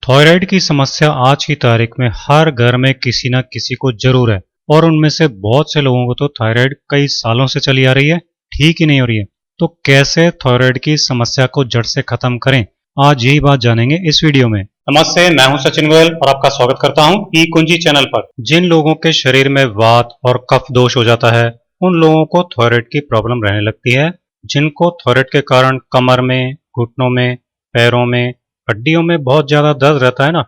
Thyroid की समस्या आज की तारीख में हर घर में किसी न किसी को जरूर है और उनमें से बहुत से लोगों को तो थायराइड कई सालों से चली आ रही है, ठीक ही नहीं हो रही है। तो कैसे थायराइड की समस्या को जड़ से खत्म करें, आज यही बात जानेंगे इस वीडियो में। नमस्ते, मैं हूं सचिन गोयल और आपका स्वागत करता हूं ई कुंजी चैनल पर। जिन लोगों के शरीर में वात और कफ दोष हो जाता है उन लोगों को थायराइड की प्रॉब्लम रहने लगती है। जिनको थायराइड के कारण कमर में, घुटनों में, पैरों में, हड्डियों में बहुत ज्यादा दर्द रहता है ना,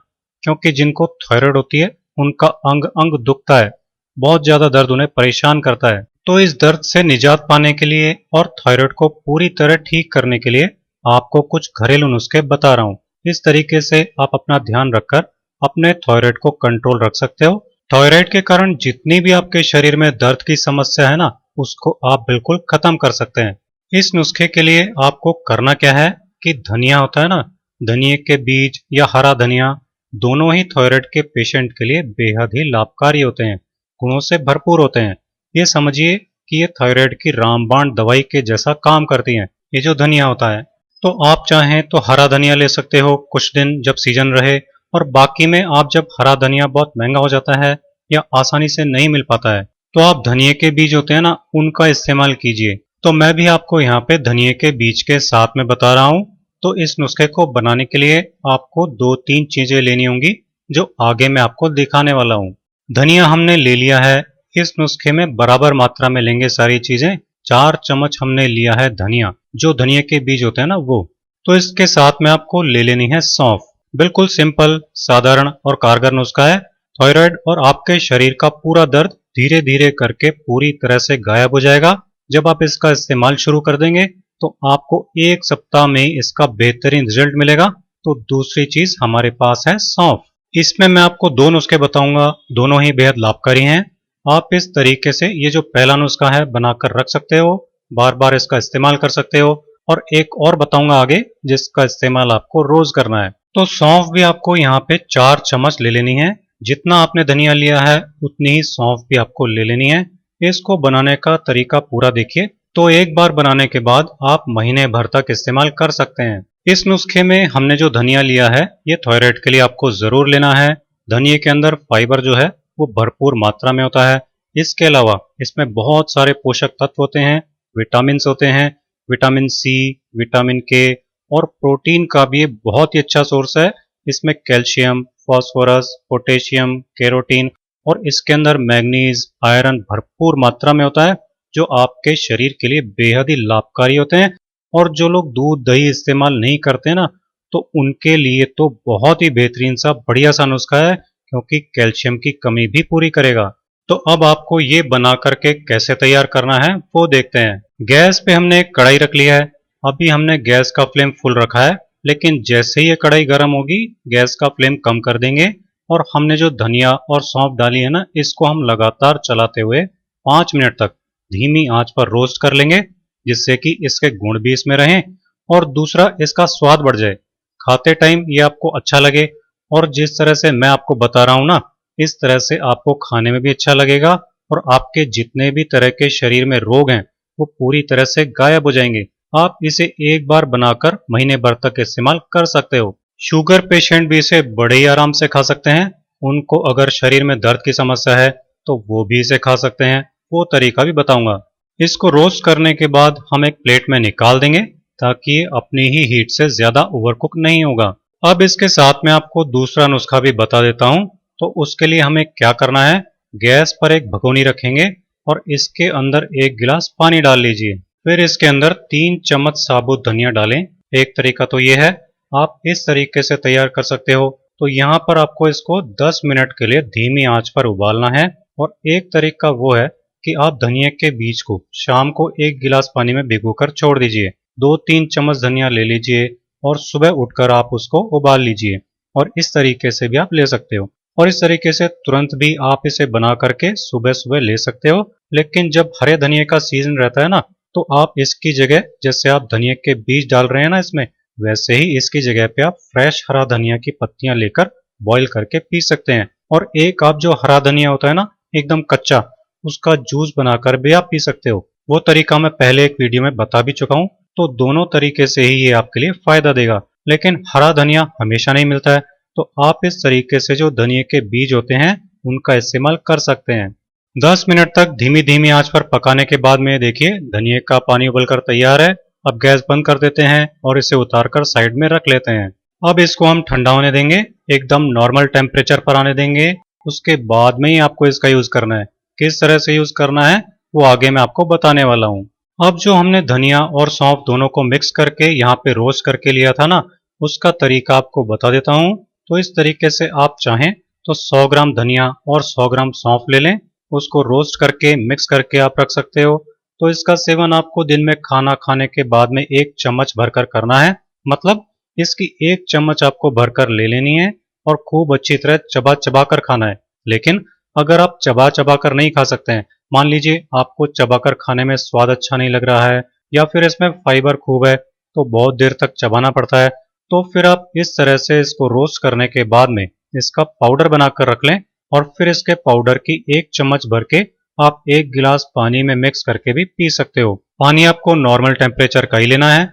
क्योंकि जिनको थायराइड होती है उनका अंग अंग दुखता है, बहुत ज्यादा दर्द उन्हें परेशान करता है। तो इस दर्द से निजात पाने के लिए और थायराइड को पूरी तरह ठीक करने के लिए आपको कुछ घरेलू नुस्खे बता रहा हूँ। इस तरीके से आप अपना ध्यान रखकर अपने थायराइड को कंट्रोल रख सकते हो। थायराइड के कारण जितनी भी आपके शरीर में दर्द की समस्या है ना, उसको आप बिल्कुल खत्म कर सकते हैं। इस नुस्खे के लिए आपको करना क्या है कि धनिया होता है ना, धनिए के बीज या हरा धनिया दोनों ही थायराइड के पेशेंट के लिए बेहद ही लाभकारी होते हैं, गुणों से भरपूर होते हैं। ये समझिए कि ये थायराइड की रामबाण दवाई के जैसा काम करती हैं, ये जो धनिया होता है। तो आप चाहें तो हरा धनिया ले सकते हो कुछ दिन जब सीजन रहे, और बाकी में आप जब हरा धनिया बहुत महंगा हो जाता है या आसानी से नहीं मिल पाता है तो आप धनिए के बीज होते हैं ना, उनका इस्तेमाल कीजिए। तो मैं भी आपको यहाँ पे धनिए के बीज के साथ में बता रहा हूँ। तो इस नुस्खे को बनाने के लिए आपको 2-3 चीजें लेनी होंगी जो आगे मैं आपको दिखाने वाला हूँ। धनिया हमने ले लिया है, इस नुस्खे में बराबर मात्रा में लेंगे सारी चीजें। 4 चम्मच हमने लिया है धनिया, जो धनिया के बीज होते हैं ना वो। तो इसके साथ में आपको ले लेनी है सौंफ। बिल्कुल सिंपल, साधारण और कारगर नुस्खा है। थायराइड और आपके शरीर का पूरा दर्द धीरे धीरे करके पूरी तरह से गायब हो जाएगा। जब आप इसका इस्तेमाल शुरू कर देंगे तो आपको 1 सप्ताह में इसका बेहतरीन रिजल्ट मिलेगा। तो दूसरी चीज हमारे पास है सौंफ। इसमें मैं आपको 2 नुस्खे बताऊंगा, दोनों ही बेहद लाभकारी हैं। आप इस तरीके से ये जो पहला नुस्खा है बनाकर रख सकते हो, बार बार इसका इस्तेमाल कर सकते हो। और एक और बताऊंगा आगे जिसका इस्तेमाल आपको रोज करना है। तो सौंफ भी आपको यहाँ पे 4 चम्मच ले लेनी है। जितना आपने धनिया लिया है उतनी ही सौंफ भी आपको ले लेनी है। इसको बनाने का तरीका पूरा देखिए। तो एक बार बनाने के बाद आप महीने भर तक इस्तेमाल कर सकते हैं। इस नुस्खे में हमने जो धनिया लिया है ये थायराइड के लिए आपको जरूर लेना है। धनिया के अंदर फाइबर जो है वो भरपूर मात्रा में होता है। इसके अलावा इसमें बहुत सारे पोषक तत्व होते हैं, विटामिन होते हैं, विटामिन सी, विटामिन के और प्रोटीन का भी बहुत ही अच्छा सोर्स है। इसमें कैल्शियम, फास्फोरस, पोटेशियम, कैरोटीन और इसके अंदर मैग्नीज, आयरन भरपूर मात्रा में होता है, जो आपके शरीर के लिए बेहद ही लाभकारी होते हैं। और जो लोग दूध दही इस्तेमाल नहीं करते ना, तो उनके लिए तो बहुत ही बेहतरीन सा बढ़िया सा नुस्खा है, क्योंकि कैल्शियम की कमी भी पूरी करेगा। तो अब आपको ये बना करके कैसे तैयार करना है वो देखते हैं। गैस पे हमने एक कढ़ाई रख लिया है। अभी हमने गैस का फ्लेम फुल रखा है, लेकिन जैसे ही ये कढ़ाई गर्म होगी गैस का फ्लेम कम कर देंगे। और हमने जो धनिया और सौंफ डाली है ना, इसको हम लगातार चलाते हुए 5 मिनट तक धीमी आंच पर रोस्ट कर लेंगे, जिससे कि इसके गुण भी इसमें रहें और दूसरा इसका स्वाद बढ़ जाए, खाते टाइम ये आपको अच्छा लगे। और जिस तरह से मैं आपको बता रहा हूं ना, इस तरह से आपको खाने में भी अच्छा लगेगा और आपके जितने भी तरह के शरीर में रोग हैं वो पूरी तरह से गायब हो जाएंगे। आप इसे एक बार बनाकर महीने भर तक इस्तेमाल कर सकते हो। शुगर पेशेंट भी इसे बड़े ही आराम से खा सकते हैं। उनको अगर शरीर में दर्द की समस्या है तो वो भी इसे खा सकते हैं, वो तरीका भी बताऊंगा। इसको रोस्ट करने के बाद हम एक प्लेट में निकाल देंगे, ताकि ये अपनी ही हीट से ज्यादा ओवरकुक नहीं होगा। अब इसके साथ में आपको दूसरा नुस्खा भी बता देता हूं। तो उसके लिए हमें क्या करना है, गैस पर एक भगोनी रखेंगे और इसके अंदर 1 गिलास पानी डाल लीजिए। फिर इसके अंदर 3 चम्मच साबुत धनिया डालें। एक तरीका तो ये है, आप इस तरीके से तैयार कर सकते हो। तो यहाँ पर आपको इसको 10 मिनट के लिए धीमी आंच पर उबालना है। और एक तरीका वो है कि आप धनिया के बीज को शाम को 1 गिलास पानी में भिगोकर छोड़ दीजिए। 2-3 चम्मच धनिया ले लीजिए और सुबह उठकर आप उसको उबाल लीजिए। और इस तरीके से भी आप ले सकते हो। और इस तरीके से तुरंत भी आप इसे बना करके सुबह सुबह ले सकते हो। लेकिन जब हरे धनिया का सीजन रहता है ना, तो आप इसकी जगह, जैसे आप धनिया के बीज डाल रहे हैं ना इसमें, वैसे ही इसकी जगह पे आप फ्रेश हरा धनिया की पत्तियां लेकर बॉईल करके पी सकते हैं। और एक आप जो हरा धनिया होता है ना एकदम कच्चा, उसका जूस बनाकर भी आप पी सकते हो। वो तरीका मैं पहले एक वीडियो में बता भी चुका हूं। तो दोनों तरीके से ही ये आपके लिए फायदा देगा। लेकिन हरा धनिया हमेशा नहीं मिलता है, तो आप इस तरीके से जो धनिए के बीज होते हैं उनका इस्तेमाल कर सकते हैं। 10 मिनट तक धीमी धीमी आंच पर पकाने के बाद में देखिए धनिए का पानी उबलकर तैयार है। अब गैस बंद कर देते हैं और इसे उतारकर साइड में रख लेते हैं। अब इसको हम ठंडा होने देंगे, एकदम नॉर्मल टेम्परेचर पर आने देंगे। उसके बाद में ही आपको इसका यूज करना है। किस तरह से यूज करना है वो आगे मैं आपको बताने वाला हूँ। अब जो हमने धनिया और सौंफ दोनों को मिक्स करके यहाँ पे रोस्ट करके लिया था ना, उसका तरीका आपको बता देता हूँ। तो इस तरीके से आप चाहें तो 100 ग्राम धनिया और 100 ग्राम सौंफ ले लें, उसको रोस्ट करके मिक्स करके आप रख सकते हो। तो इसका सेवन आपको दिन में खाना खाने के बाद में 1 चम्मच भरकर करना है। मतलब इसकी 1 चम्मच आपको भरकर ले लेनी है और खूब अच्छी तरह चबा चबा कर खाना है। लेकिन अगर आप चबा चबा कर नहीं खा सकते हैं, मान लीजिए आपको चबाकर खाने में स्वाद अच्छा नहीं लग रहा है या फिर इसमें फाइबर खूब है तो बहुत देर तक चबाना पड़ता है, तो फिर आप इस तरह से इसको रोस्ट करने के बाद में इसका पाउडर बनाकर रख लें और फिर इसके पाउडर की 1 चम्मच भर के आप 1 गिलास पानी में मिक्स करके भी पी सकते हो। पानी आपको नॉर्मल टेम्परेचर का ही लेना है,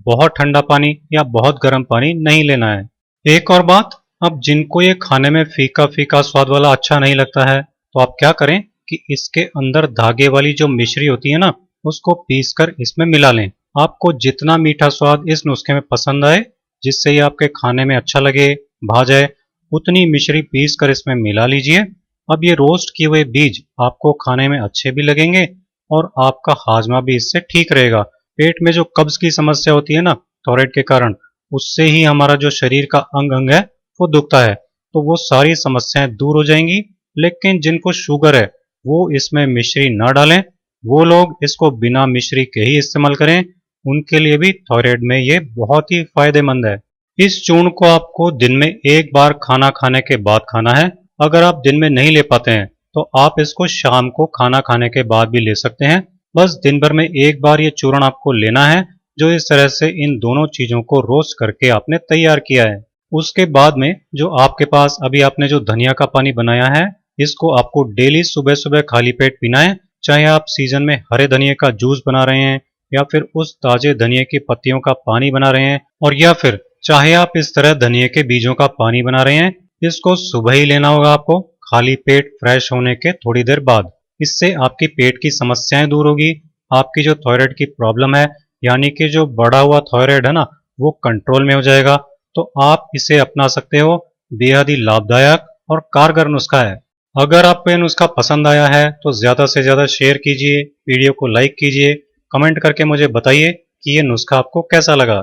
बहुत ठंडा पानी या बहुत गर्म पानी नहीं लेना है। एक और बात, अब जिनको ये खाने में फीका फीका स्वाद वाला अच्छा नहीं लगता है तो आप क्या करें कि इसके अंदर धागे वाली जो मिश्री होती है ना, उसको पीसकर इसमें मिला लें। आपको जितना मीठा स्वाद इस नुस्खे में पसंद आए, जिससे ये आपके खाने में अच्छा लगे, भा जाए, उतनी मिश्री पीस कर इसमें मिला लीजिए। अब ये रोस्ट किए हुए बीज आपको खाने में अच्छे भी लगेंगे और आपका हाजमा भी इससे ठीक रहेगा। पेट में जो कब्ज की समस्या होती है ना थायराइड के कारण, उससे ही हमारा जो शरीर का अंग अंग है वो दुखता है, तो वो सारी समस्याएं दूर हो जाएंगी। लेकिन जिनको शुगर है वो इसमें मिश्री ना डालें, वो लोग इसको बिना मिश्री के ही इस्तेमाल करें, उनके लिए भी थायराइड में ये बहुत ही फायदेमंद है। इस चूर्ण को आपको दिन में 1 बार खाना खाने के बाद खाना है। अगर आप दिन में नहीं ले पाते हैं तो आप इसको शाम को खाना खाने के बाद भी ले सकते हैं। बस दिन भर में 1 बार ये चूर्ण आपको लेना है, जो इस तरह से इन दोनों चीजों को रोस्ट करके आपने तैयार किया है। उसके बाद में जो आपके पास अभी आपने जो धनिया का पानी बनाया है, इसको आपको डेली सुबह सुबह खाली पेट पीना है। चाहे आप सीजन में हरे धनिए का जूस बना रहे हैं या फिर उस ताजे धनिए की पत्तियों का पानी बना रहे हैं, और या फिर चाहे आप इस तरह धनिए के बीजों का पानी बना रहे हैं, इसको सुबह ही लेना होगा आपको, खाली पेट फ्रेश होने के थोड़ी देर बाद। इससे आपकी पेट की समस्याएं दूर होगी, आपकी जो थायराइड की प्रॉब्लम है यानी कि जो बढ़ा हुआ थायराइड है ना, वो कंट्रोल में हो जाएगा। तो आप इसे अपना सकते हो, बेहद ही लाभदायक और कारगर नुस्खा है। अगर आपको ये नुस्खा पसंद आया है तो ज़्यादा से ज़्यादा शेयर कीजिए, वीडियो को लाइक कीजिए, कमेंट करके मुझे बताइए कि ये नुस्खा आपको कैसा लगा।